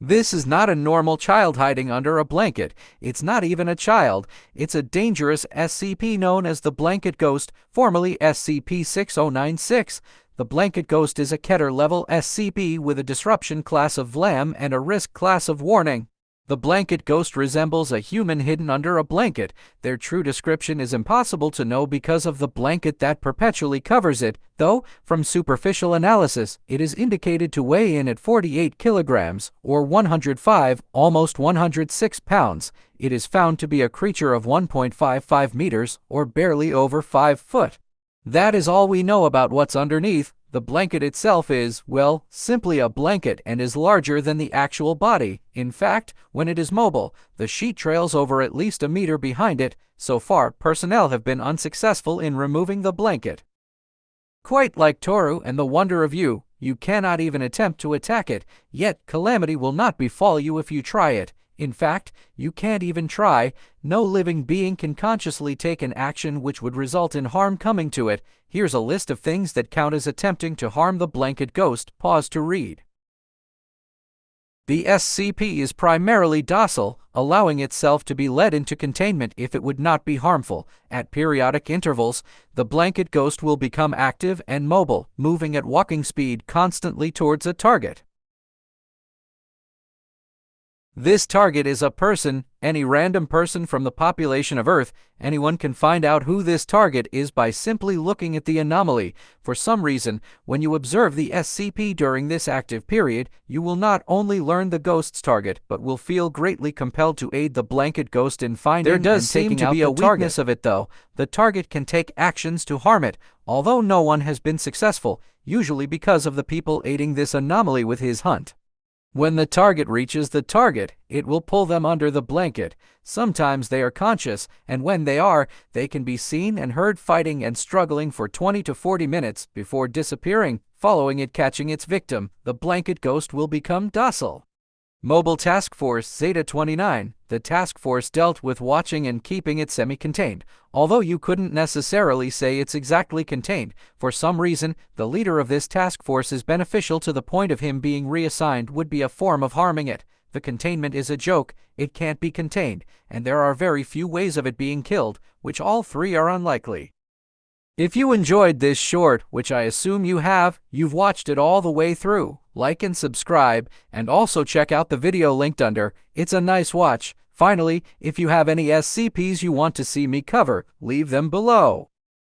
This is not a normal child hiding under a blanket. It's not even a child. It's a dangerous SCP known as the Blanket Ghost, formerly SCP-6096. The Blanket Ghost is a Keter-level SCP with a Disruption class of VLAM and a Risk class of Warning. The Blanket Ghost resembles a human hidden under a blanket. Their true description is impossible to know because of the blanket that perpetually covers it, though, from superficial analysis, it is indicated to weigh in at 48 kilograms, or 105, almost 106 pounds. It is found to be a creature of 1.55 meters, or barely over 5 foot. That is all we know about what's underneath. The blanket itself is, well, simply a blanket and is larger than the actual body. In fact, when it is mobile, the sheet trails over at least a meter behind it. So far, personnel have been unsuccessful in removing the blanket. Quite like Toru and the Wonder of You, you cannot even attempt to attack it, yet calamity will not befall you if you try it. In fact, you can't even try. No living being can consciously take an action which would result in harm coming to it. Here's a list of things that count as attempting to harm the Blanket Ghost. Pause to read. The SCP is primarily docile, allowing itself to be led into containment if it would not be harmful. At periodic intervals, the Blanket Ghost will become active and mobile, moving at walking speed constantly towards a target. This target is a person, any random person from the population of Earth. Anyone can find out who this target is by simply looking at the anomaly. For some reason, when you observe the SCP during this active period, you will not only learn the ghost's target, but will feel greatly compelled to aid the Blanket Ghost in finding and taking out the target. There does seem to be a weakness of it, though. The target can take actions to harm it, although no one has been successful, usually because of the people aiding this anomaly with his hunt. When the target reaches the target, it will pull them under the blanket. Sometimes they are conscious, and when they are, they can be seen and heard fighting and struggling for 20 to 40 minutes before disappearing. Following it catching its victim, the Blanket Ghost will become docile. Mobile Task Force Zeta-29. The task force dealt with watching and keeping it semi-contained. Although you couldn't necessarily say it's exactly contained, for some reason, the leader of this task force is beneficial to the point of him being reassigned would be a form of harming it. The containment is a joke, it can't be contained, and there are very few ways of it being killed, which all three are unlikely. If you enjoyed this short, which I assume you have, you've watched it all the way through. Like and subscribe, and also check out the video linked under. It's a nice watch. Finally, if you have any SCPs you want to see me cover, leave them below.